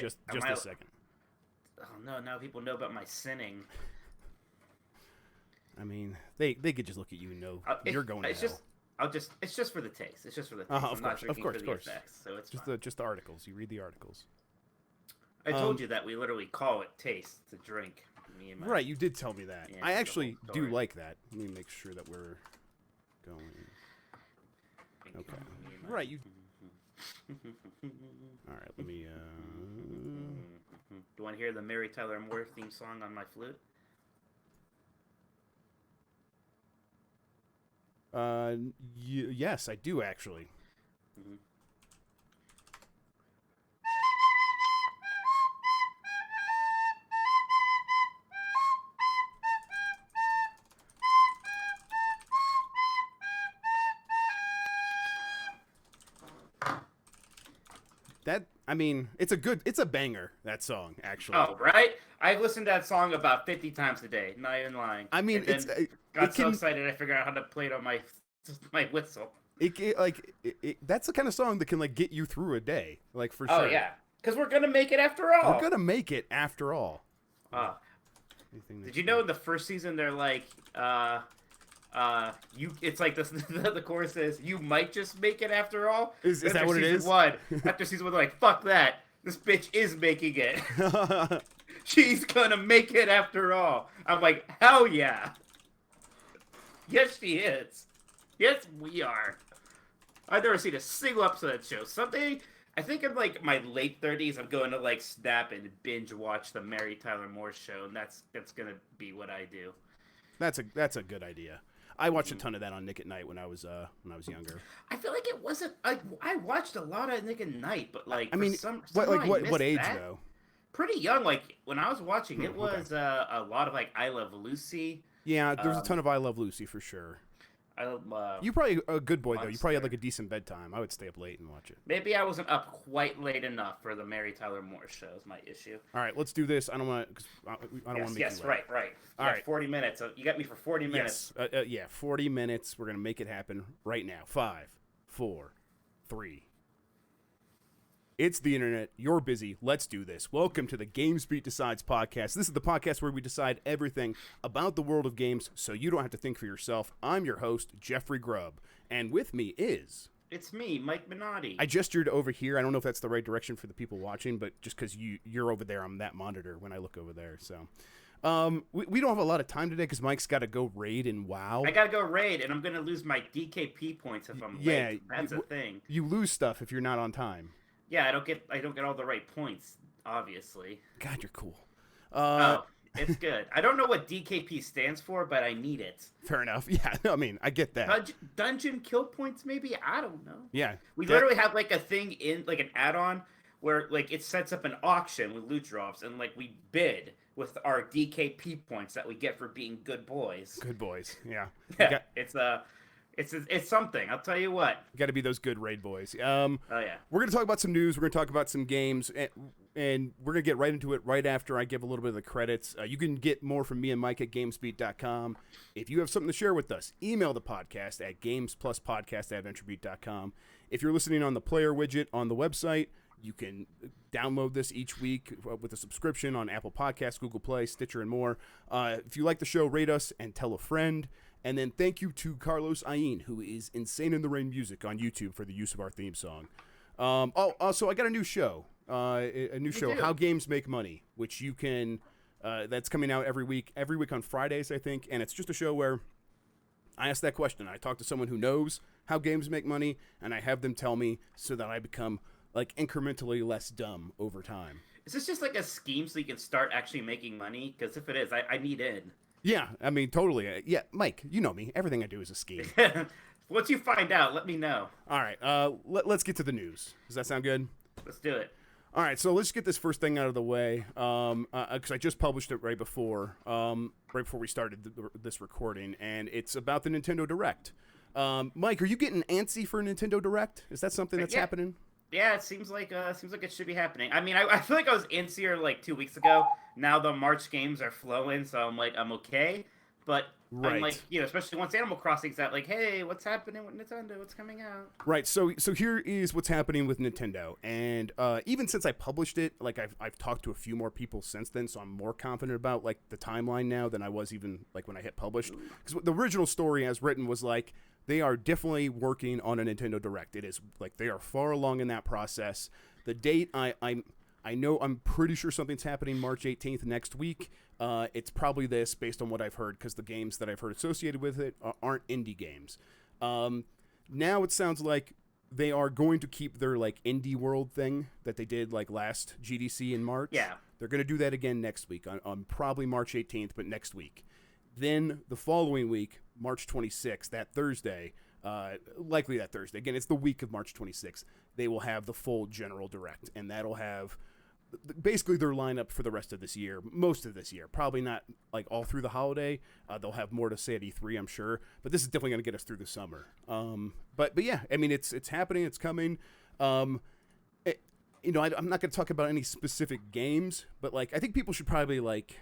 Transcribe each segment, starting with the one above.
Just a second. Oh no! Now people know about my sinning. I mean, they could just look at you and know you're going to hell. It's just for the taste. It's just for the taste. Of course, of course. Effects, so it's just the articles. You read the articles. I told you that we literally call it taste to drink. Right, you did tell me that. Yeah, I actually do like that. Let me make sure that we're going. Okay. Right, you. All right, let me. Do you want to hear the Mary Tyler Moore theme song on my flute? Yes, I do actually. Mm-hmm. It's a banger, that song, actually. Oh, right? I've listened to that song about 50 times a day, not even lying. I mean, got so excited I figured out how to play it on my whistle. That's the kind of song that can, like, get you through a day, like, for sure. Oh, yeah. Because we're going to make it after all. We're going to make it after all. Did you know in the first season they're like, it's like this, the chorus is, you might just make it after all? Is that what it is? After season 1, they're like, fuck that. This bitch is making it. She's gonna make it after all. I'm like, hell yeah. Yes, she is. Yes, we are. I've never seen a single episode of that show. Someday, I think in like my late 30s, I'm going to like snap and binge watch the Mary Tyler Moore show, and that's gonna be what I do. That's a good idea. I watched a ton of that on Nick at Night when I was younger. I feel like it wasn't. I watched a lot of Nick at Night, but like what age that. Though? Pretty young. Like when I was watching, it was a lot of like I Love Lucy. Yeah, there's a ton of I Love Lucy for sure. You're probably a good boy though. You probably had like a decent bedtime. I would stay up late and watch it. Maybe I wasn't up quite late enough for the Mary Tyler Moore show. Is my issue. All right, let's do this. I don't want to make you Yes, right. All right, 40 minutes. You got me for 40 minutes. Yes, 40 minutes. We're gonna make it happen right now. 5, 4, 3. It's the internet. You're busy. Let's do this. Welcome to the GamesBeat Decides podcast. This is the podcast where we decide everything about the world of games so you don't have to think for yourself. I'm your host, Jeffrey Grubb, and with me is... It's me, Mike Minotti. I gestured over here. I don't know if that's the right direction for the people watching, but just because you're over there, I'm that monitor when I look over there. So, we don't have a lot of time today because Mike's got to go raid and WoW. I got to go raid, and I'm going to lose my DKP points if I'm late. That's a thing. You lose stuff if you're not on time. Yeah, I don't get all the right points, obviously. God, you're cool. It's good. I don't know what DKP stands for, but I need it. Fair enough. Yeah, I mean, I get that. Dungeon kill points, maybe? I don't know. Yeah. We literally have like a thing in, like an add-on where like it sets up an auction with loot drops, and like we bid with our DKP points that we get for being good boys. Good boys, yeah. Yeah, it's something. I'll tell you what. Got to be those good raid boys. Oh yeah. We're gonna talk about some news. We're gonna talk about some games, and we're gonna get right into it right after I give a little bit of the credits. You can get more from me and Mike at GamesBeat.com. If you have something to share with us, email the podcast at gamespluspodcast@VentureBeat.com. If you're listening on the player widget on the website, you can download this each week with a subscription on Apple Podcasts, Google Play, Stitcher, and more. If you like the show, rate us and tell a friend. And then thank you to Carlos Ayin, who is Insane in the Rain Music on YouTube for the use of our theme song. Also, I got a new show. How Games Make Money, which you can, that's coming out every week on Fridays, I think. And it's just a show where I ask that question. I talk to someone who knows how games make money, and I have them tell me so that I become like incrementally less dumb over time. Is this just like a scheme so you can start actually making money? Because if it is, I need in. Yeah, I mean, totally. Yeah, Mike, you know me. Everything I do is a scheme. Once you find out, let me know. All right, let's get to the news. Does that sound good? Let's do it. All right, so let's get this first thing out of the way, because I just published it right before we started this recording, and it's about the Nintendo Direct. Mike, are you getting antsy for Nintendo Direct? Is that something that's happening? Yeah, it seems like it should be happening. I mean, I feel like I was antsier like 2 weeks ago. Now the March games are flowing, so I'm like, I'm okay. But Right. I'm like, especially once Animal Crossing's out, like, hey, what's happening with Nintendo? What's coming out? Right. So here is what's happening with Nintendo, and even since I published it, like I've talked to a few more people since then, so I'm more confident about like the timeline now than I was even like when I hit published. Because the original story, as written, was like they are definitely working on a Nintendo Direct. It is like they are far along in that process. The date, I'm pretty sure something's happening March 18th next week. It's probably this based on what I've heard, because the games that I've heard associated with it aren't indie games. Now it sounds like they are going to keep their like indie world thing that they did like last GDC in March. Yeah. They're going to do that again next week on probably March 18th, but next week. Then the following week, March 26th, that Thursday, likely that Thursday. Again, it's the week of March 26th. They will have the full General Direct, and that'll have basically their lineup for the rest of this year, most of this year. Probably not like all through the holiday. They'll have more to say at E3, I'm sure. But this is definitely going to get us through the summer. But yeah, I mean, it's happening. It's coming. I'm not going to talk about any specific games, but like I think people should probably like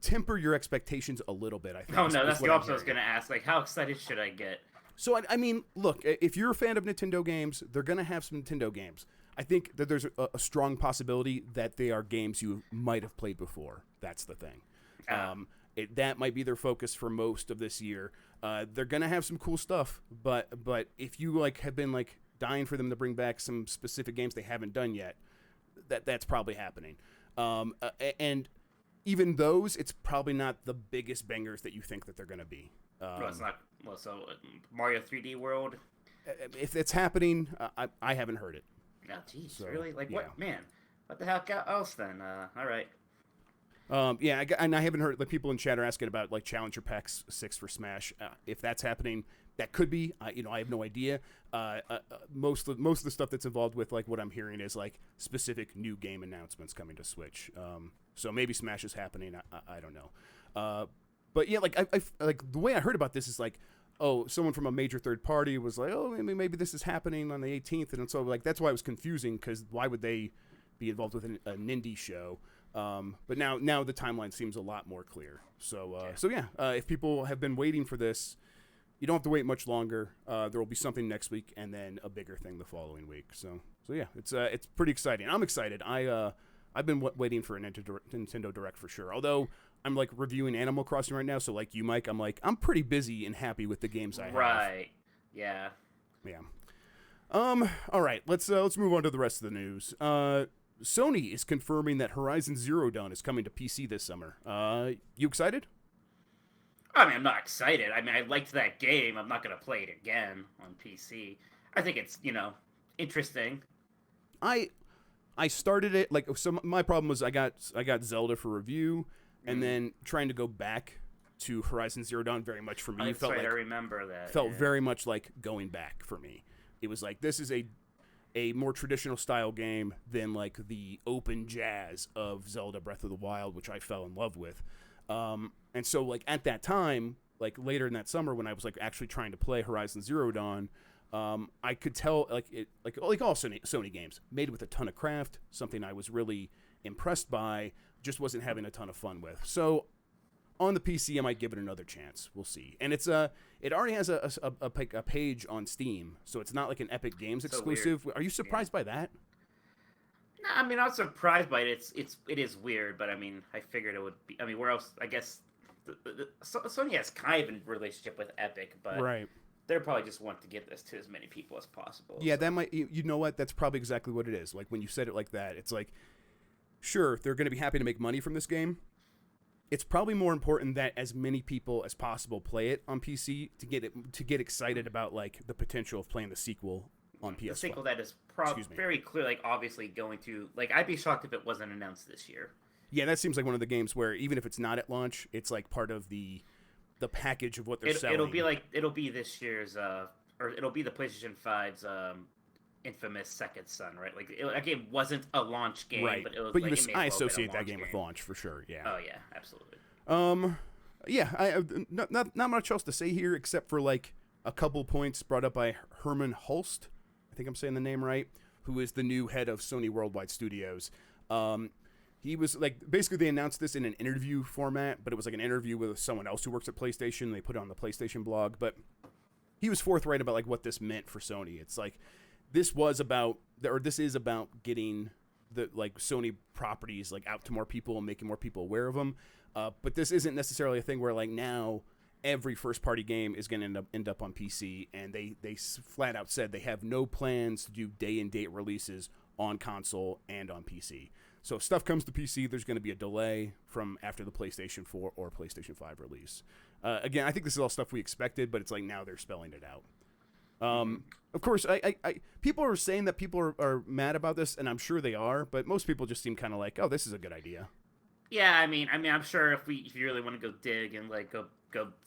temper your expectations a little bit, I think. Oh, no, that's the opposite I was going to ask. Like, how excited should I get? So, I mean, look, if you're a fan of Nintendo games, they're going to have some Nintendo games. I think that there's a strong possibility that they are games you might have played before. That's the thing. That might be their focus for most of this year. They're going to have some cool stuff, but if you like have been like dying for them to bring back some specific games they haven't done yet, that's probably happening. And even those, it's probably not the biggest bangers that you think that they're going to be. It's not. Well, so Mario 3D World. If it's happening, I haven't heard it. Oh, jeez, really? Like, yeah. What, man? What the heck else then? All right. And I haven't heard. Like, people in chat are asking about like Challenger Pack 6 for Smash. If that's happening, that could be. I have no idea. Most of the stuff that's involved with like what I'm hearing is like specific new game announcements coming to Switch. So maybe Smash is happening. I don't know. But yeah, like I like the way I heard about this is like, oh, someone from a major third party was like, oh, maybe this is happening on the 18th, and so like that's why it was confusing, because why would they be involved with an indie show? But now the timeline seems a lot more clear. So if people have been waiting for this, you don't have to wait much longer. There will be something next week, and then a bigger thing the following week. So yeah, it's pretty exciting. I'm excited. I've been waiting for a Nintendo Direct for sure. Although I'm like reviewing Animal Crossing right now, so like you, Mike, I'm pretty busy and happy with the games I have. Right. Yeah. Yeah. All right. Let's move on to the rest of the news. Sony is confirming that Horizon Zero Dawn is coming to PC this summer. You excited? I mean, I'm not excited. I mean, I liked that game. I'm not going to play it again on PC. I think it's, interesting. I started it, like, so my problem was I got Zelda for review, and then trying to go back to Horizon Zero Dawn very much for me I remember that. Felt very much like going back for me. It was like, this is a more traditional style game than like the open jazz of Zelda Breath of the Wild, which I fell in love with. And so like at that time, like later in that summer when I was like actually trying to play Horizon Zero Dawn, I could tell like all Sony games made with a ton of craft, something I was really impressed by, just wasn't having a ton of fun with. So on the PC, I might give it another chance. We'll see. And it already has a page on Steam, so it's not like an Epic Games exclusive. Are you surprised by that? No, I mean, I'm not surprised by it. It is weird, but I mean, I figured it would be. I mean, where else? I guess Sony has kind of a relationship with Epic, but right. They're probably just want to get this to as many people as possible. Yeah, so. That might. You know what? That's probably exactly what it is. Like when you said it like that, it's like, sure, they're going to be happy to make money from this game. It's probably more important that as many people as possible play it on PC to get excited about like the potential of playing the sequel on PS5. The sequel that is very clear, like obviously going to like. I'd be shocked if it wasn't announced this year. Yeah, that seems like one of the games where even if it's not at launch, it's like part of the package of what they're selling. It'll be this year's or it'll be the PlayStation 5's infamous Second Son, right? Like that game wasn't a launch game, right? But it was. But I associate that game with launch for sure. Yeah. Oh yeah, absolutely. Yeah. I not much else to say here except for like a couple points brought up by Herman Hulst. I think I'm saying the name right. Who is the new head of Sony Worldwide Studios? he was like, basically they announced this in an interview format, but it was like an interview with someone else who works at PlayStation. They put it on the PlayStation blog, but he was forthright about like what this meant for Sony. It's like this is about getting the like Sony properties like out to more people and making more people aware of them. But this isn't necessarily a thing where like now every first party game is going to end up on PC, and they flat out said they have no plans to do day and date releases on console and on PC. So if stuff comes to PC, there's going to be a delay from after the PlayStation 4 or PlayStation 5 release. Again, I think this is all stuff we expected, but it's like now they're spelling it out. Of course, I people are saying that people are mad about this, and I'm sure they are, but most people just seem kind of like, oh, this is a good idea. Yeah, I mean, I'm sure if you really want to go dig and like go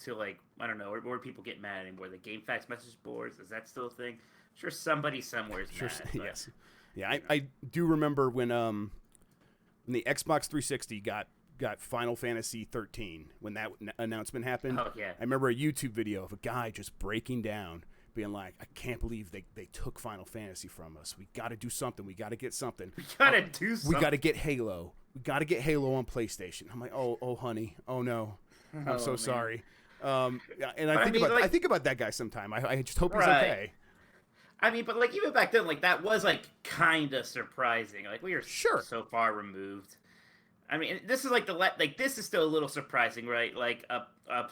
to like I don't know where people get mad anymore, the GameFAQs message boards, is that still a thing? I'm sure somebody somewhere is mad. But... Yes, yeah, I do remember when the Xbox 360 got Final Fantasy 13 when that announcement happened. Oh yeah, I remember a YouTube video of a guy just breaking down, being like, I can't believe they took Final Fantasy from us. We got to do something. We got to get something. We got to do something. We got to get Halo. We got to get Halo on PlayStation. I'm like, oh, honey. Oh, no. I'm so sorry. And I think about that guy sometime. I just hope he's okay. I mean, but like even back then, like that was like kind of surprising. Like we are so far removed. I mean, this is like this is still a little surprising, right? Like a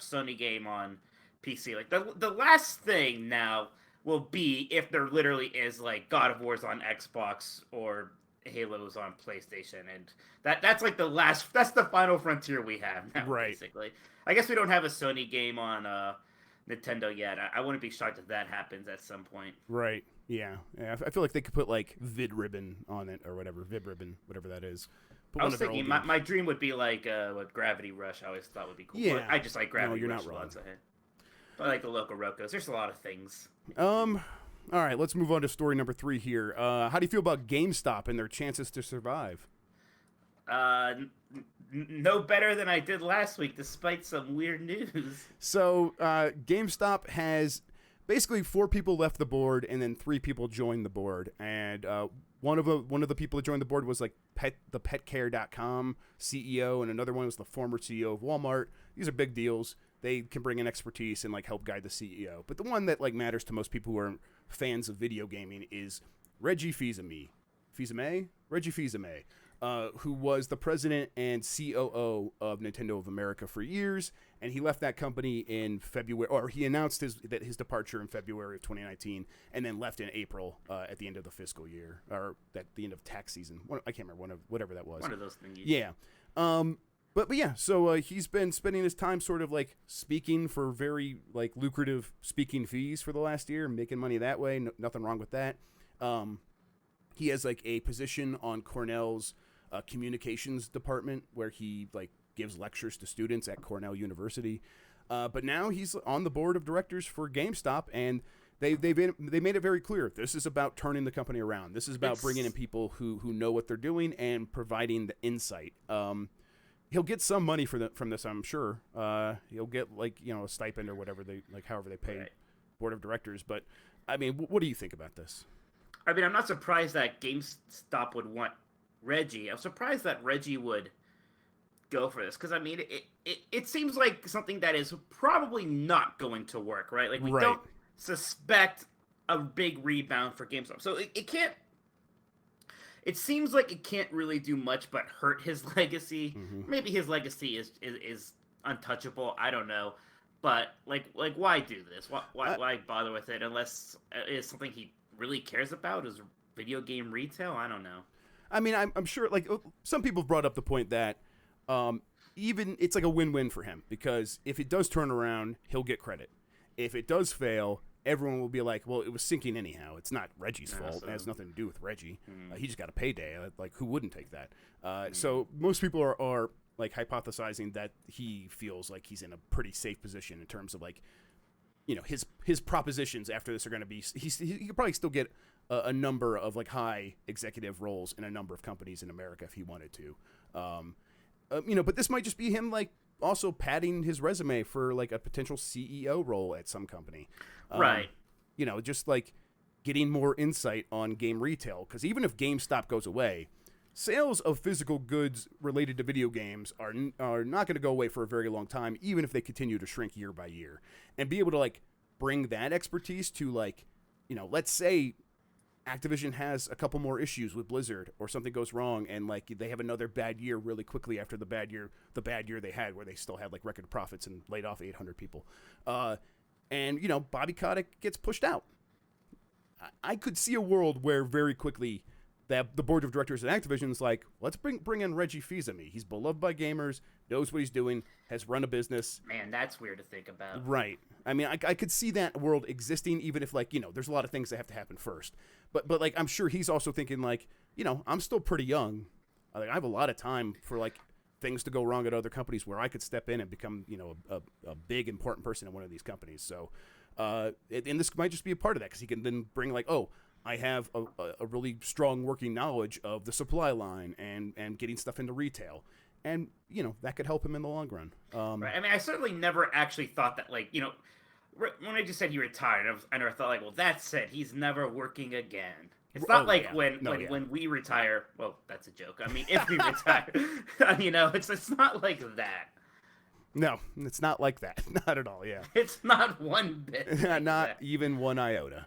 Sony game on PC. Like the last thing now will be if there literally is like God of War's on Xbox or Halo's on PlayStation, and that's like that's the final frontier we have now, basically. I guess we don't have a Sony game on Nintendo yet. I wouldn't be shocked if that happens at some point. Right. Yeah. I feel like they could put like VidRibbon on it or whatever. VidRibbon, whatever that is. I was thinking my dream would be like what Gravity Rush I always thought would be cool. Yeah. I just like Gravity Rush. No, you're not wrong. But I like the Loco Rocos. There's a lot of things. All right, let's move on to story number 3 here. How do you feel about GameStop and their chances to survive? No better than I did last week, despite some weird news. So, GameStop has basically 4 people left the board, and then 3 people joined the board. And one of the people that joined the board was like the PetCare.com CEO, and another one was the former CEO of Walmart. These are big deals. They can bring in expertise and like help guide the CEO. But the one that like matters to most people who are fans of video gaming is Reggie Fils-Aime, who was the president and COO of Nintendo of America for years, and he left that company in February, or he announced his departure in February of 2019, and then left in April at the end of the fiscal year, or at the end of tax season. I can't remember whatever that was. One of those things. Yeah. But yeah, so he's been spending his time sort of like speaking for very like lucrative speaking fees for the last year, making money that way. Nothing wrong with that. He has like a position on Cornell's communications department where he like gives lectures to students at Cornell University. But now he's on the board of directors for GameStop, and they made it very clear this is about turning the company around. This is about bringing in people who know what they're doing and providing the insight. He'll get some money from this, I'm sure. He'll get like a stipend or whatever however they pay board of directors. But I mean, what do you think about this? I mean, I'm not surprised that GameStop would want Reggie. I'm surprised that Reggie would go for this because I mean, it seems like something that is probably not going to work, right? Like we don't suspect a big rebound for GameStop, so it can't. It seems like it can't really do much but hurt his legacy. Mm-hmm. Maybe his legacy is untouchable. I don't know, but like why do this? Why bother with it unless it's something he really cares about? Is video game retail? I don't know. I mean, I'm sure. Like some people have brought up the point that even it's like a win-win for him because if it does turn around, he'll get credit. If it does fail, everyone will be like, well, it was sinking anyhow. It's not Reggie's fault. It has nothing to do with Reggie. He just got a payday. Like, who wouldn't take that? So most people are like hypothesizing that he feels like he's in a pretty safe position in terms of like, his propositions after this are going to be. He could probably still get a number of like high executive roles in a number of companies in America if he wanted to. But this might just be him like also padding his resume for like a potential CEO role at some company. Right. Just like getting more insight on game retail. Because even if GameStop goes away, sales of physical goods related to video games are not going to go away for a very long time, even if they continue to shrink year by year. And be able to like bring that expertise to like, let's say Activision has a couple more issues with Blizzard or something goes wrong and like they have another bad year really quickly after the bad year they had where they still had like record profits and laid off 800 people. And Bobby Kotick gets pushed out. I could see a world where very quickly that the board of directors at Activision is like, let's bring in Reggie Fils-Aime. He's beloved by gamers, knows what he's doing, has run a business. Man, that's weird to think about. Right. I mean, I could see that world existing, even if like, there's a lot of things that have to happen first. But like, I'm sure he's also thinking like, I'm still pretty young. I have a lot of time for like things to go wrong at other companies where I could step in and become, a big important person in one of these companies. So, and this might just be a part of that because he can then bring like, oh, I have a really strong working knowledge of the supply line and getting stuff into retail. And, that could help him in the long run. Right. I mean, I certainly never actually thought that, like, when I just said he retired, I never thought, like, well, that said, he's never working again. It's not when we retire. Well, that's a joke. I mean, if we retire, it's not like that. No, it's not like that. Not at all, yeah. It's not one bit. Not even one iota.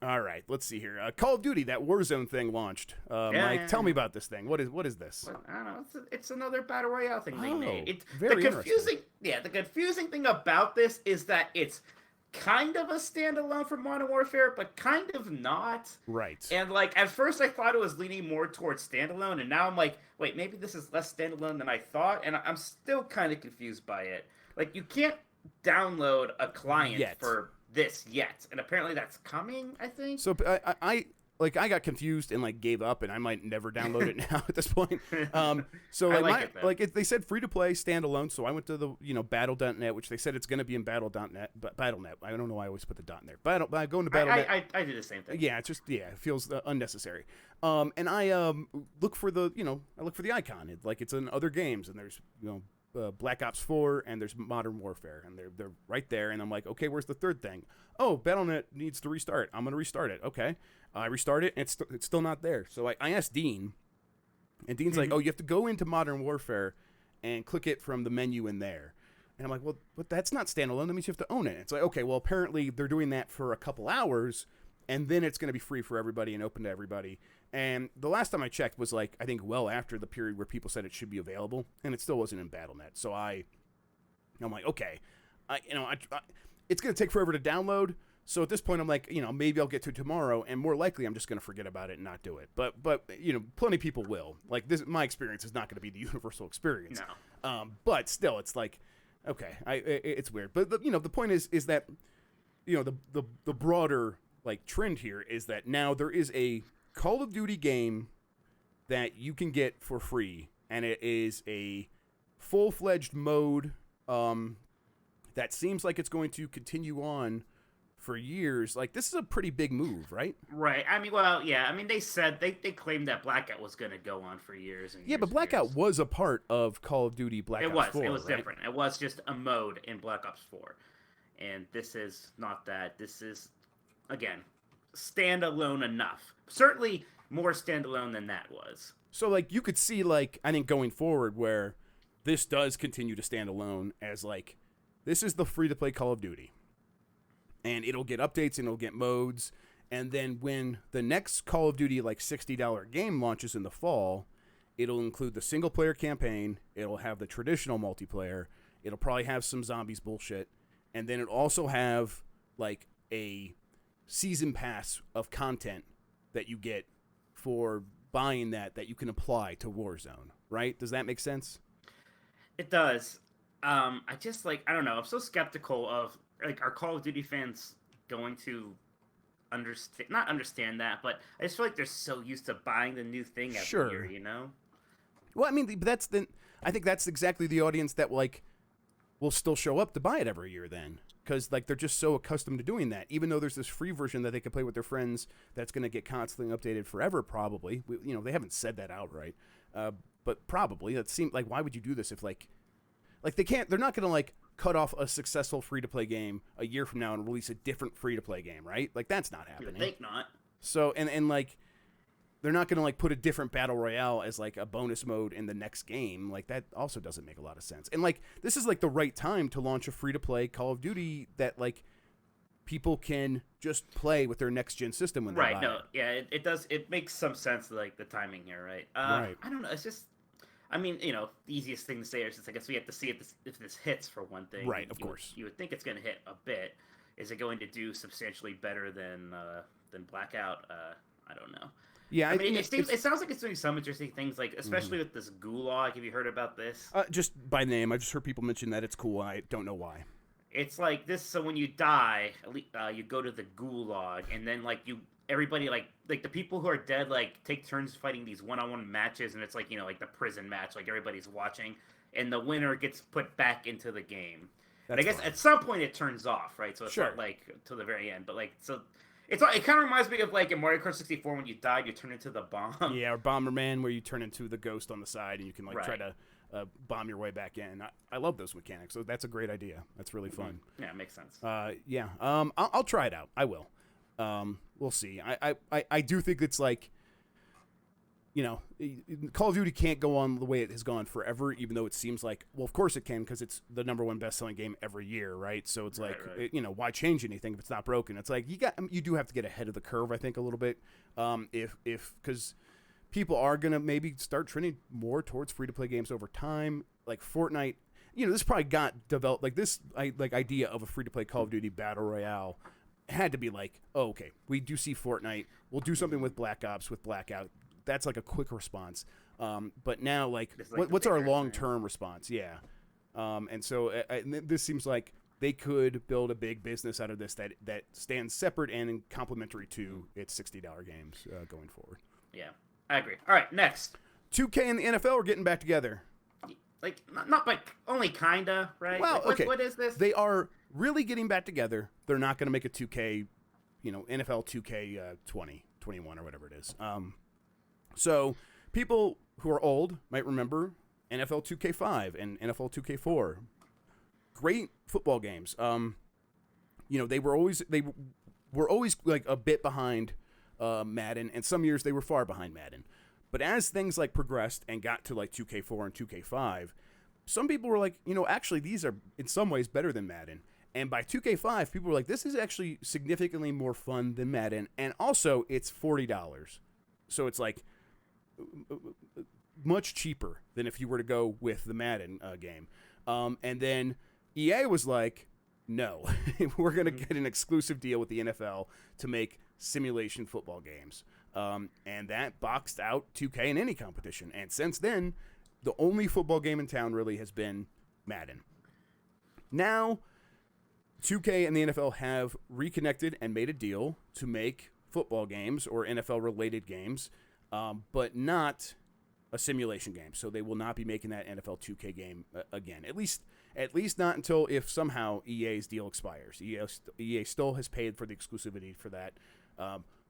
All right, let's see here. Call of Duty, that Warzone thing launched. Mike, tell me about this thing. What is this? Well, I don't know. It's another battle royale thing they made. Very interesting. The confusing thing about this is that it's kind of a standalone for Modern Warfare, but kind of not. Right. And like at first, I thought it was leaning more towards standalone, and now I'm like, wait, maybe this is less standalone than I thought, and I'm still kind of confused by it. Like, you can't download a client for this yet, and apparently that's coming, I think. So I got confused and like gave up, and I might never download it now at this point. So they said free to play standalone, so I went to the battle.net, which they said it's going to be in battle.net, but battle.net. I don't know why I always put the .net. I go into battle.net. I do the same thing. Yeah, it's just it feels unnecessary. And I look for the icon. It's in other games, and there's Black Ops 4 and there's Modern Warfare, and they're right there, and I'm like, okay, where's the third thing? Oh, Battle.net needs to restart. I'm gonna restart it. Okay, I restart it, and it's still not there. So I asked Dean, and Dean's like, oh, you have to go into Modern Warfare and click it from the menu in there. And I'm like, well, but that's not standalone. That means you have to own it. It's like, okay, well, apparently they're doing that for a couple hours, and then it's going to be free for everybody and open to everybody. And the last time I checked was like, I think well after the period where people said it should be available, and it still wasn't in Battle.net. So I'm like, okay, it's going to take forever to download. So at this point, I'm like, maybe I'll get to it tomorrow, and more likely I'm just going to forget about it and not do it. But plenty of people will. Like this, my experience is not going to be the universal experience. No. But still, it's like, okay, it's weird. But the point is that the broader like trend here is that now there is a Call of Duty game that you can get for free, and it is a full-fledged mode that seems like it's going to continue on for years. Like, this is a pretty big move, right? Right. I mean, well, yeah. I mean, they said they claimed that Blackout was going to go on for years and years. Yeah, but Blackout was a part of Call of Duty Black Ops 4. It was right? different. It was just a mode in Black Ops 4, and this is not that. This is, again, standalone enough. Certainly more standalone than that was. So, like, you could see, like, I think going forward where this does continue to stand alone as, like, this is the free-to-play Call of Duty. And it'll get updates and it'll get modes. And then when the next Call of Duty, like, $60 game launches in the fall, it'll include the single-player campaign. It'll have the traditional multiplayer. It'll probably have some zombies bullshit. And then it'll also have, like, a season pass of content that you get for buying that you can apply to Warzone, right? Does that make sense? It does. I just, like, I don't know. I'm so skeptical of, like, are Call of Duty fans going to not understand that, but I just feel like they're so used to buying the new thing every year, you know? Well, I mean, but I think that's exactly the audience that, like, will still show up to buy it every year then. Because, like, they're just so accustomed to doing that. Even though there's this free version that they can play with their friends that's going to get constantly updated forever, probably. They haven't said that outright. But probably. That seems like, why would you do this if, like they're not going to, like, cut off a successful free-to-play game a year from now and release a different free-to-play game, right? Like, that's not happening. You would think not. So, and like, they're not going to like put a different battle royale as like a bonus mode in the next game. Like that also doesn't make a lot of sense. And like this is like the right time to launch a free to play Call of Duty that like people can just play with their next gen system when they buy it. Yeah, it does. It makes some sense, like the timing here, right? Right. I don't know. It's just, I mean, you know, the easiest thing to say is just I guess we have to see if this hits for one thing. Right, of course. You would think it's going to hit a bit. Is it going to do substantially better than Blackout? I don't know. Yeah, I mean, it sounds like it's doing some interesting things, like especially with this gulag. Have you heard about this? Just by name, I just heard people mention that it's cool. I don't know why. It's like this. So when you die, you go to the gulag, and then like everybody like the people who are dead like take turns fighting these one-on-one matches, and it's like like the prison match, like everybody's watching, and the winner gets put back into the game. And I guess at some point it turns off, right? So it's not like till the very end, but like so. It kind of reminds me of like in Mario Kart 64 when you died, you turn into the bomb. Yeah, or Bomberman where you turn into the ghost on the side and you can like try to bomb your way back in. I love those mechanics. So that's a great idea. That's really fun. Yeah, it makes sense. Yeah. I'll try it out. I will. We'll see. I do think it's like, Call of Duty can't go on the way it has gone forever, even though it seems like, well, of course it can because it's the #1 best-selling game every year, right? So it's like, why change anything if it's not broken? It's like you do have to get ahead of the curve, I think, a little bit, because people are gonna maybe start trending more towards free-to-play games over time, like Fortnite. This probably got developed like this, idea of a free-to-play Call of Duty battle royale had to be like, oh, okay, we do see Fortnite, we'll do something with Black Ops, with Blackout. That's like a quick response. But now, what's our long-term response? Yeah. And so this seems like they could build a big business out of this that stands separate and complementary to its $60 games going forward. Yeah, I agree. All right, next. 2K and the NFL are getting back together. Like, not but only kinda, right? Well, like, okay. What is this? They are really getting back together. They're not going to make a 2K, NFL 2K 20, 21 or whatever it is. So people who are old might remember NFL 2K5 and NFL 2K4. Great football games. They were always like a bit behind Madden, and some years they were far behind Madden. But as things like progressed and got to like 2K4 and 2K5, some people were like, actually these are in some ways better than Madden. And by 2K5, people were like, this is actually significantly more fun than Madden, and also it's $40. So it's like much cheaper than if you were to go with the Madden game. And then EA was like, no, we're going to get an exclusive deal with the NFL to make simulation football games. And that boxed out 2K in any competition. And since then, the only football game in town really has been Madden. Now, 2K and the NFL have reconnected and made a deal to make football games or NFL-related games, but not a simulation game. So they will not be making that NFL 2K game again. At least not until if somehow EA's deal expires. EA still has paid for the exclusivity for that.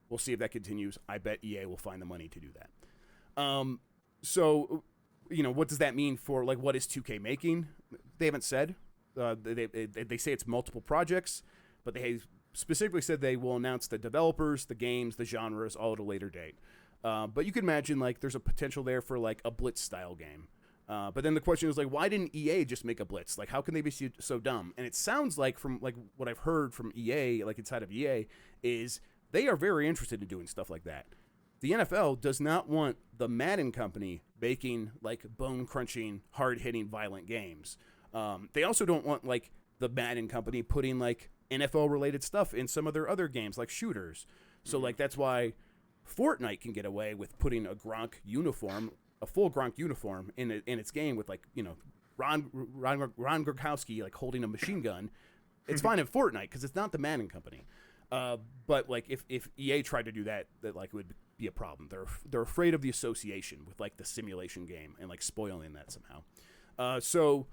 We'll see if that continues. I bet EA will find the money to do that. So, what does that mean for, like, what is 2K making? They haven't said. They say it's multiple projects, but they specifically said they will announce the developers, the games, the genres, all at a later date. But you can imagine, like, there's a potential there for, like, a Blitz-style game. But then the question is, like, why didn't EA just make a Blitz? Like, how can they be so dumb? And it sounds like, from, like, what I've heard from EA, like, inside of EA, is they are very interested in doing stuff like that. The NFL does not want the Madden company making, like, bone-crunching, hard-hitting, violent games. They also don't want, like, the Madden company putting, like, NFL-related stuff in some of their other games, like shooters. So, like, that's why Fortnite can get away with putting a full Gronk uniform in its game with, like, Ron Gronkowski, like, holding a machine gun. It's fine in Fortnite because it's not the Madden company. But, like, if EA tried to do that like, it would be a problem. They're afraid of the association with, like, the simulation game and, like, spoiling that somehow. So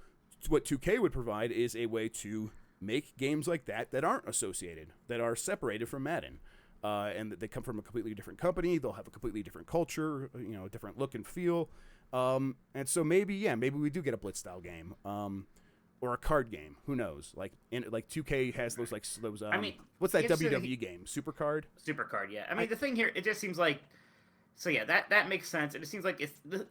what 2K would provide is a way to make games like that aren't associated, that are separated from Madden. And that they come from a completely different company. They'll have a completely different culture, a different look and feel. And so maybe we do get a Blitz-style game. Or a card game. Who knows? Like 2K has those what's that WWE game? Supercard? Supercard, yeah. I mean, the thing here, it just seems like So yeah, that makes sense. And it seems like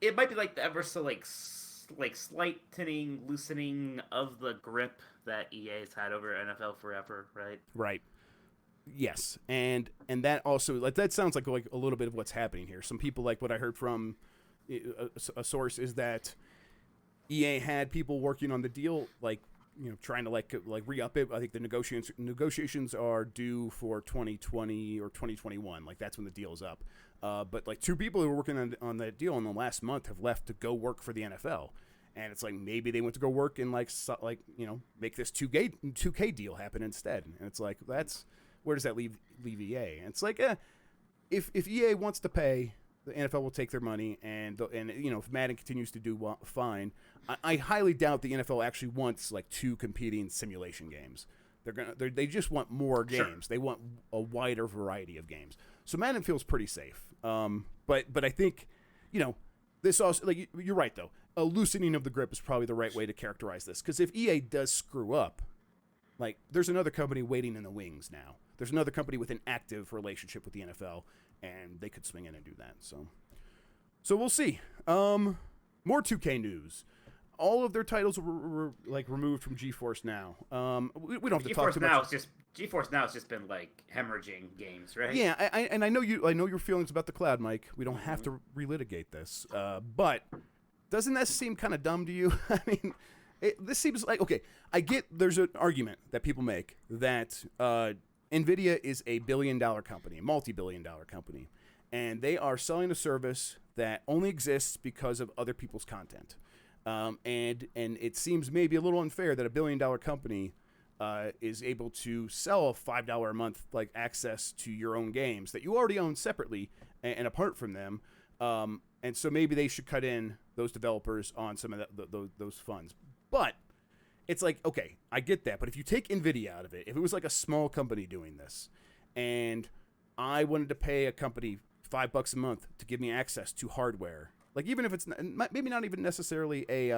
it might be like the ever so like slightening, loosening of the grip that EA's had over NFL forever, right? Right. Yes, and that also like that sounds like a little bit of what's happening here. Some people, like what I heard from a source, is that EA had people working on the deal, like, you know, trying to like re-up it. I think the negotiations are due for 2020 or 2021. Like that's when the deal is up. But like two people who were working on that deal in the last month have left to go work for the NFL. And it's like maybe they went to go work and like you know, make this 2K deal happen instead. And it's like, that's, where does that leave EA? And it's like, if EA wants to pay, the NFL will take their money, and you know, if Madden continues to do fine, I highly doubt the NFL actually wants like two competing simulation games. They just want more games. Sure. They want a wider variety of games. So Madden feels pretty safe. But I think, you know, this also, like, you're right though. A loosening of the grip is probably the right way to characterize this, because if EA does screw up, like, there's another company waiting in the wings now. There's another company with an active relationship with the NFL, and they could swing in and do that. So we'll see. More 2K news. All of their titles were like removed from GeForce Now. We don't have to talk too much. GeForce Now has just been like hemorrhaging games, right? Yeah, I know your feelings about the cloud, Mike. We don't have to relitigate this, but doesn't that seem kind of dumb to you? I mean, this seems like, okay, I get there's an argument that people make that NVIDIA is a billion-dollar company, a multi-billion-dollar company, and they are selling a service that only exists because of other people's content. And it seems maybe a little unfair that a billion-dollar company is able to sell a $5 a month like access to your own games that you already own separately and apart from them. And so maybe they should cut in those developers on some of those funds. But it's like, okay, I get that. But if you take NVIDIA out of it, if it was like a small company doing this, and I wanted to pay a company $5 a month to give me access to hardware, like even if it's maybe not even necessarily a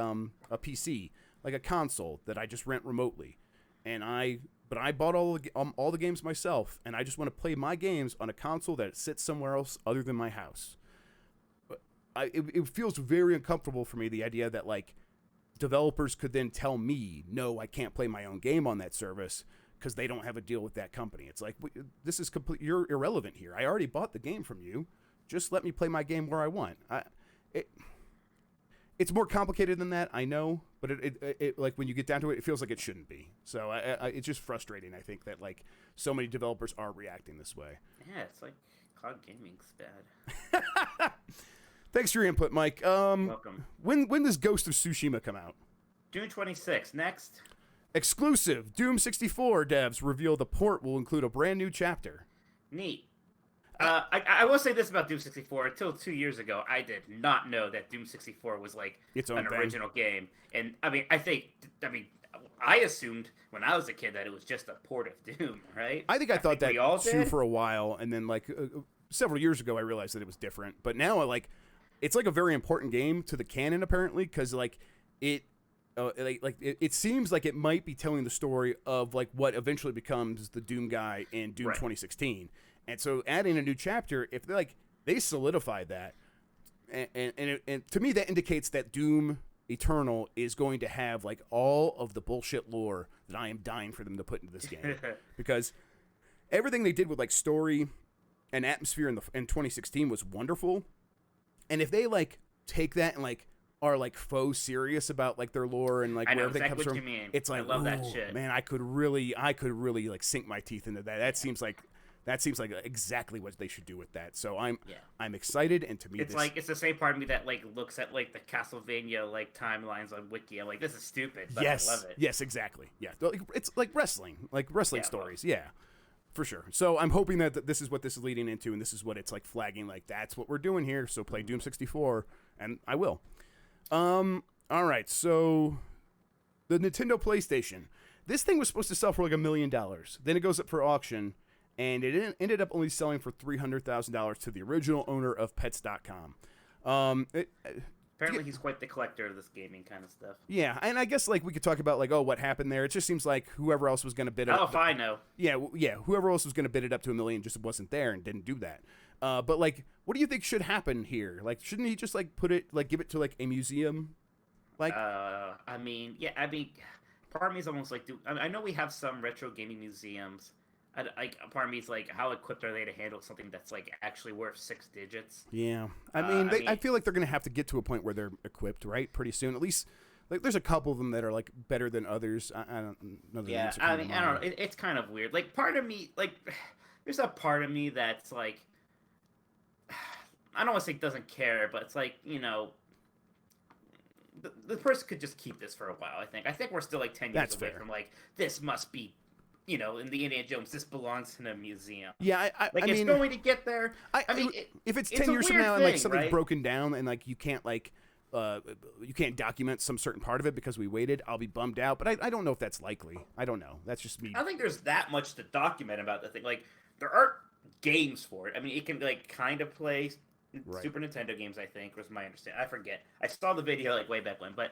PC, like a console that I just rent remotely, but I bought all the games myself, and I just want to play my games on a console that sits somewhere else other than my house. It feels very uncomfortable for me, the idea that like developers could then tell me, no, I can't play my own game on that service because they don't have a deal with that company. It's like, this is you're irrelevant here. I already bought the game from you. Just let me play my game where I want. It's more complicated than that, I know, but it like when you get down to it, it feels like it shouldn't be. So it's just frustrating, I think, that like so many developers are reacting this way. Yeah, it's like cloud gaming's bad. Thanks for your input, Mike. Welcome. When does Ghost of Tsushima come out? June 26th. Next. Exclusive. Doom 64 devs reveal the port will include a brand new chapter. Neat. I will say this about Doom 64. Until 2 years ago, I did not know that Doom 64 was like an original game. And I assumed when I was a kid that it was just a port of Doom, right? I thought that too for a while, and then like several years ago, I realized that it was different. But now, it's like a very important game to the canon, apparently, because like it seems like it might be telling the story of like what eventually becomes the Doom guy in Doom 2016. And so adding a new chapter, if they solidified that, and to me that indicates that Doom Eternal is going to have like all of the bullshit lore that I am dying for them to put into this game, because everything they did with like story and atmosphere in 2016 was wonderful. And if they like take that and like are like faux serious about like their lore and like where everything comes from, it's like, I love that shit. Man, I could really like sink my teeth into that. That seems like exactly what they should do with that. So I'm excited, and to me it's the same part of me that like looks at like the Castlevania like timelines on Wiki. I'm like, this is stupid, but yes, I love it. Yes, exactly. Yeah, it's like wrestling stories. Yeah, for sure. So I'm hoping that this is what this is leading into, and this is what it's like flagging. Like, that's what we're doing here. So play Doom 64, and I will. All right. So the Nintendo PlayStation. This thing was supposed to sell for like $1 million. Then it goes up for auction. And it ended up only selling for $300,000 to the original owner of Pets.com. Apparently, he's quite the collector of this gaming kind of stuff. Yeah, and I guess like we could talk about like, oh, what happened there. It just seems like whoever else was going to bid it up. Oh, if I know. Yeah, whoever else was going to bid it up to $1 million just wasn't there and didn't do that. But like, what do you think should happen here? Like, shouldn't he just like put it like give it to like a museum? Like, I mean, yeah, I mean, part of me is almost like, I know we have some retro gaming museums. Like, part of me is like, how equipped are they to handle something that's like actually worth 6 digits? yeah. I mean, I feel like they're gonna have to get to a point where they're equipped, right? Pretty soon, at least. Like, there's a couple of them that are like better than others. I don't know. Yeah, I mean, I don't know. It's kind of weird. Like, part of me, like, there's a part of me that's like, I don't want to say doesn't care, but it's like, you know, the person could just keep this for a while. I think we're still like 10 years That's away fair. from like this must be, you know, in the Indiana Jones, this belongs in a museum. Yeah, Like, I it's mean, going to get there. I mean, if it's it's 10 a years from weird now and like thing, something's right? broken down and like you can't document some certain part of it because we waited, I'll be bummed out. But I don't know if that's likely. I don't know. That's just me. I don't think there's that much to document about the thing. Like, there aren't games for it. I mean, it can like kind of play Right. Super Nintendo games. I think was my understanding. I forget. I saw the video like way back when, but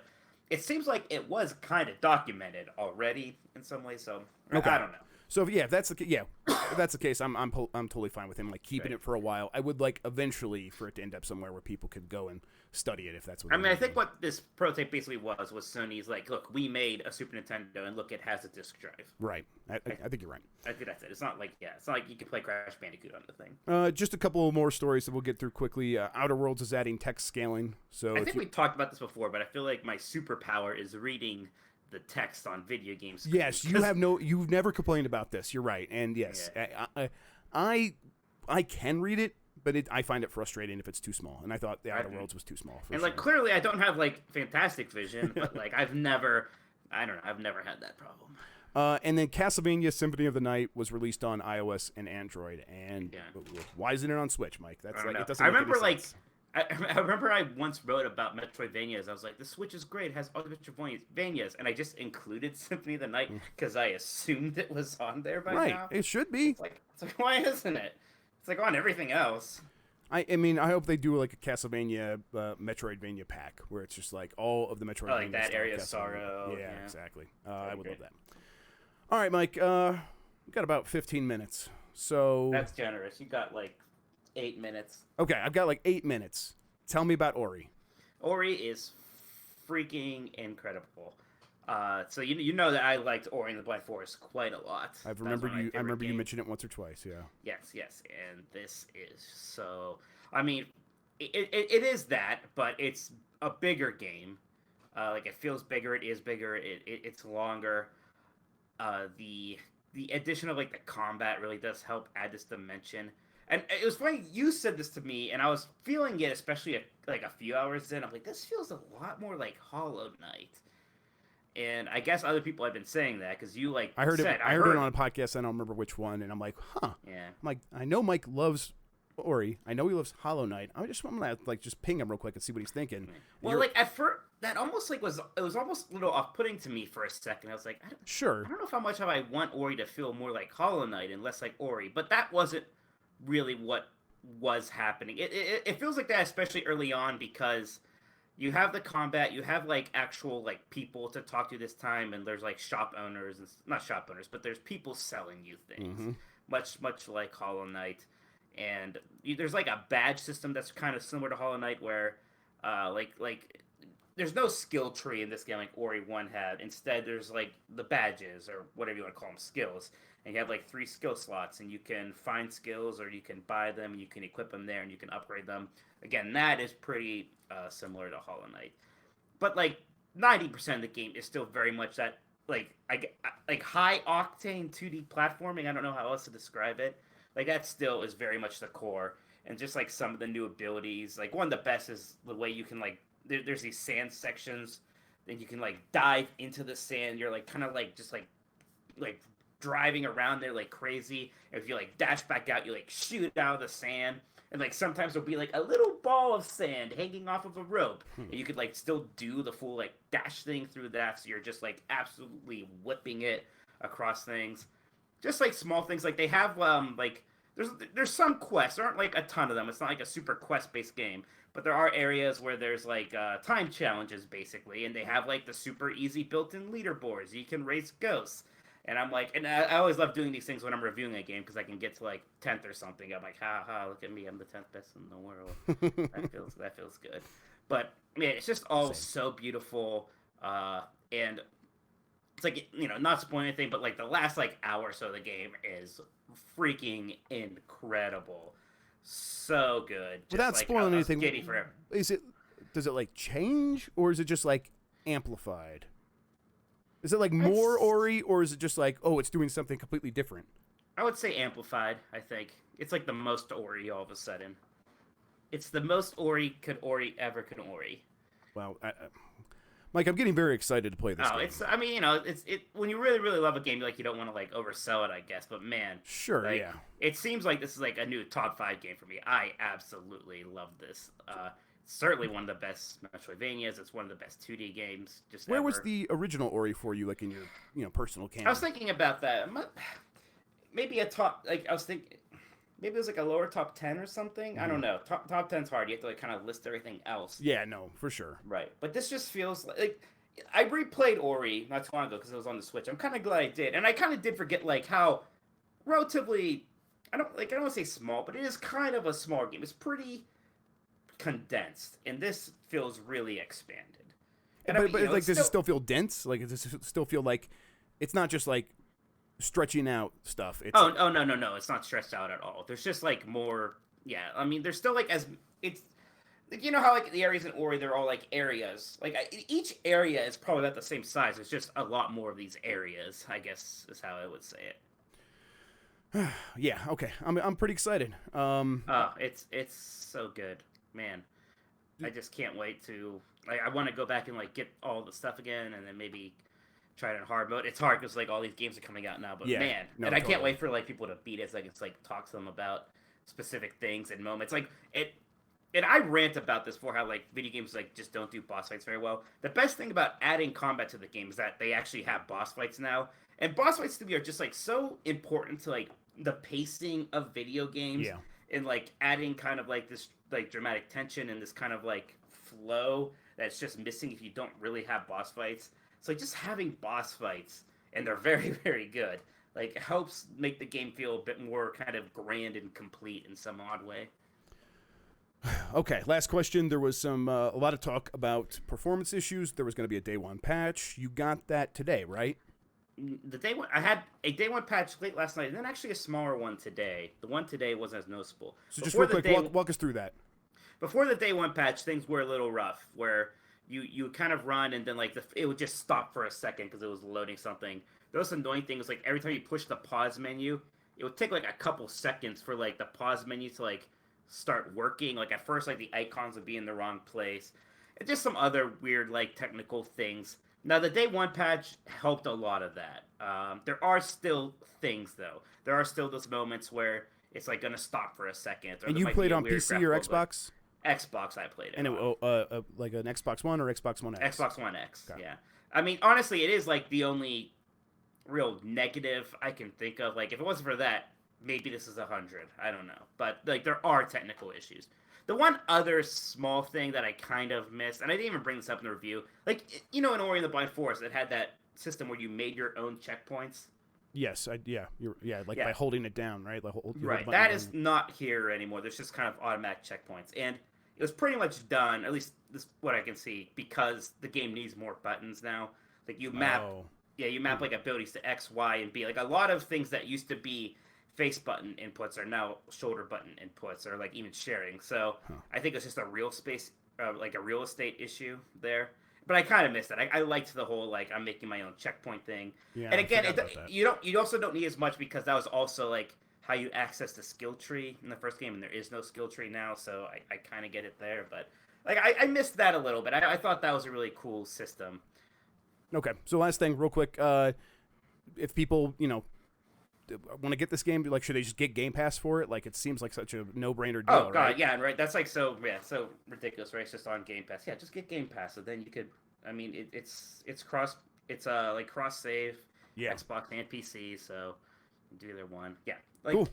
it seems like it was kind of documented already in some ways. So Okay. I don't know. So if that's the case, I'm totally fine with him like keeping Right. it for a while. I would like eventually for it to end up somewhere where people could go and study it if that's what. I they mean, I want to think do. what this prototype basically was Sony's like, look, we made a Super Nintendo, and look, it has a disc drive. Right. I think you're right. I think that's it. It's not like it's not like you can play Crash Bandicoot on the thing. Just a couple more stories that we'll get through quickly. Outer Worlds is adding text scaling. So I think we talked about this before, but I feel like my superpower is reading the text on video games. Yes, you've never complained about this. You're right, and yes, Yeah. I can read it, but I find it frustrating if it's too small. And I thought the Outer Worlds was too small. For And sure. like clearly, I don't have like fantastic vision, but like I've never had that problem. And then Castlevania Symphony of the Night was released on iOS and Android. And why isn't it on Switch, Mike? That's like it doesn't. I make remember any like sense. I remember I once wrote about Metroidvanias. I was like, the Switch is great. It has all the Metroidvanias, and I just included Symphony of the Night because I assumed it was on there by Right, now. it should be. It's like why isn't it? It's like on everything else. I mean, I hope they do like a Castlevania Metroidvania pack where it's just like all of the Metroidvania. Like that style Area of Castlevania. Sorrow. Yeah, exactly. I would great. love that. All right, Mike. We've got about 15 minutes. So That's generous. You got like 8 minutes. okay, I've got like 8 minutes. Tell me about Ori. Ori is freaking incredible. So you know that I liked Ori and the Blind Forest quite a lot. I remember you games. mentioned it once or twice. Yeah. Yes, and this is so. I mean, it is that, but it's a bigger game. Like it feels bigger. It is bigger. It's longer. The addition of like the combat really does help add this dimension. And it was funny you said this to me, and I was feeling it, especially a few hours in. I'm like, this feels a lot more like Hollow Knight. And I guess other people have been saying that because you like I heard said, it. I heard it on a podcast. I don't remember which one, and I'm like, huh. Yeah. I'm like, I know Mike loves Ori. I know he loves Hollow Knight. I'm gonna like just ping him real quick and see what he's thinking. Well, like at first, that almost like was almost a little off-putting to me for a second. I was like, I don't know how much I want Ori to feel more like Hollow Knight and less like Ori, but that wasn't really what was happening. It feels like that, especially early on, because you have the combat, you have like actual like people to talk to this time, and there's like shop owners and not shop owners, but there's people selling you things, much like Hollow Knight, and there's like a badge system that's kind of similar to Hollow Knight, where like there's no skill tree in this game like Ori 1 had. Instead, there's like the badges or whatever you want to call them, skills. And you have like 3 skill slots, and you can find skills or you can buy them, you can equip them there, and you can upgrade them. Again, that is pretty similar to Hollow Knight. But like 90% of the game is still very much that like high octane 2D platforming. I don't know how else to describe it. Like that still is very much the core. And just like some of the new abilities, like one of the best is the way you can like there's these sand sections, then you can like dive into the sand. You're like kind of like just like driving around there like crazy. And if you like dash back out, you like shoot out of the sand. And like sometimes there'll be like a little ball of sand hanging off of a rope, and you could like still do the full like dash thing through that. So you're just like absolutely whipping it across things. Just like small things, like they have like there's some quests. There aren't like a ton of them. It's not like a super quest based game, but there are areas where there's like time challenges basically, and they have like the super easy built in leaderboards. You can race ghosts. And I'm like, and I always love doing these things when I'm reviewing a game because I can get to like 10th or something. I'm like, ha ha, look at me, I'm the 10th best in the world. that feels good. But man, it's just all Same. so beautiful, and it's like, you know, not spoiling anything, but like the last like hour or so of the game is freaking incredible, so good. Just, Without like, spoiling I was anything, giddy for it. Does it like change, or is it just like amplified? Is it like I'd more s- Ori, or is it just like, oh, it's doing something completely different? I would say amplified. I think it's like the most Ori all of a sudden. It's the most Ori ever could Ori. Wow, Mike, I'm getting very excited to play this Oh, game. it's. I mean, you know, it when you really really love a game, like you don't want to like oversell it, I guess. But man, Sure, like, yeah. it seems like this is like a new top 5 game for me. I absolutely love this. It's certainly one of the best Metroidvanias. It's one of the best 2D games. Just Where ever. was the original Ori for you, like in your personal canon? I was thinking about that. Maybe a top. Like I was thinking. Maybe it was like a lower top 10 or something. I don't know. Top 10's hard. You have to like kind of list everything else. Yeah, no, for sure. Right. But this just feels like I replayed Ori not too long ago because it was on the Switch. I'm kind of glad I did, and I kind of did forget like how relatively I don't want to say small, but it is kind of a small game. It's pretty condensed, and this feels really expanded. And But, I mean, you know, like, does it still feel dense? Like, does it still feel like it's not just like stretching out stuff? It's Oh no! It's not stressed out at all. There's just like more. Yeah, I mean, there's still like as it's. Like, you know how like the areas in Ori, they're all like areas. Like each area is probably about the same size. There's just a lot more of these areas, I guess is how I would say it. yeah, okay. I'm pretty excited. Oh, it's so good, man. I just can't wait to like. I want to go back and like get all the stuff again, and then maybe try it in hard mode. It's hard because like all these games are coming out now, but Yeah, man, no, and I can't totally. wait for like people to beat it so I can like talk to them about specific things and moments. Like it. And I rant about this for how like video games like just don't do boss fights very well. The best thing about adding combat to the game is that they actually have boss fights now, and boss fights to me are just like so important to like the pacing of video games, Yeah. and like adding kind of like this like dramatic tension and this kind of like flow that's just missing if you don't really have boss fights. So like just having boss fights, and they're very very good, like helps make the game feel a bit more kind of grand and complete in some odd way. Okay, last question. There was a lot of talk about performance issues. There was going to be a day one patch. You got that today, right? The day one, I had a day one patch late last night, and then actually a smaller one today. The one today wasn't as noticeable. So just Before real the quick, day, walk us through that. before the day one patch, things were a little rough, where you kind of run and then like it would just stop for a second because it was loading something. The most annoying thing was like every time you push the pause menu, it would take like a couple seconds for like the pause menu to like start working. Like at first, like the icons would be in the wrong place, and just some other weird like technical things. Now the day one patch helped a lot of that. There are still things though. There are still those moments where it's like gonna stop for a second. Or And there you might played be a on weird PC or graphical glitch. Xbox? Xbox, I played it. And on. like an Xbox One or Xbox One X? Xbox One X. Okay. Yeah. I mean, honestly, it is like the only real negative I can think of. Like, if it wasn't for that, maybe this is 100. I don't know. But like, there are technical issues. The one other small thing that I kind of missed, and I didn't even bring this up in the review, like you know, in Ori and the Blind Forest, it had that system where you made your own checkpoints. Yes, like Yeah. by holding it down, right? Like hold the Right. button That down. is not here anymore. There's just kind of automatic checkpoints, and it was pretty much done. At least this is what I can see, because the game needs more buttons now. Like you map, Oh. yeah, you map like abilities to X, Y, and B. Like a lot of things that used to be face button inputs are now shoulder button inputs, or like even sharing. So I think it's just a real space, like a real estate issue there. But I kind of missed it. I liked the whole like I'm making my own checkpoint thing. Yeah, And I again, forgot about that. you also don't need as much because that was also like how you access the skill tree in the first game, and there is no skill tree now. So I kind of get it there, but like I missed that a little bit. I thought that was a really cool system. Okay, so last thing, real quick. If people, want to get this game, like, should they just get Game Pass for it? Like, it seems like such a no-brainer deal, Oh god, right? yeah, right. That's like so ridiculous, right? It's just on Game Pass. Yeah, just get Game Pass, so then you could. I mean, it's cross. It's like cross save, Yeah. Xbox and PC, so you do either one. Yeah, like, Cool.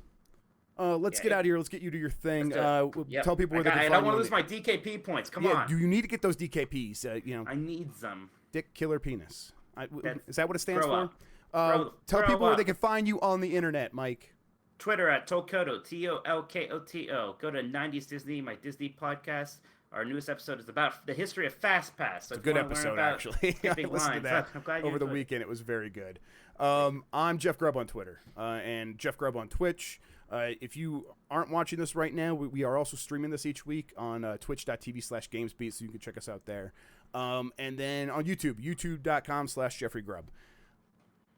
Let's Yeah, get out of here. Let's get you to your thing. Let's do it. Yep. Tell people where they can I find don't you. want to on lose my DKP points. Come yeah, on, do you need to get those DKPs? I need them. Dick Killer Penis. That's- Is that what it stands grow for? up. Tell people where they can find you on the internet, Mike. Twitter at Tolkoto, Tolkoto. Go to 90s Disney, my Disney podcast. Our newest episode is about the history of Fast Pass. So it's a good episode, actually. I listened to that over the weekend. It was very good. I'm Jeff Grubb on Twitter and Jeff Grubb on Twitch. If you aren't watching this right now, we are also streaming this each week on twitch.tv/GamesBeat, so you can check us out there. And then on YouTube, youtube.com/Jeffrey Grubb.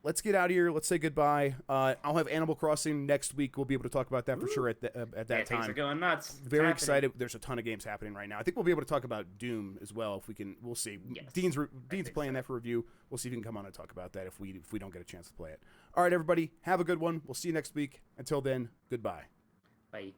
Let's get out of here. Let's say goodbye. I'll have Animal Crossing next week. We'll be able to talk about that for sure at that time. Things are going nuts. Very excited. There's a ton of games happening right now. I think we'll be able to talk about Doom as well if we can. We'll see. Yes, Dean's playing that for review. We'll see if he can come on and talk about that if we don't get a chance to play it. All right, everybody. Have a good one. We'll see you next week. Until then, goodbye. Bye.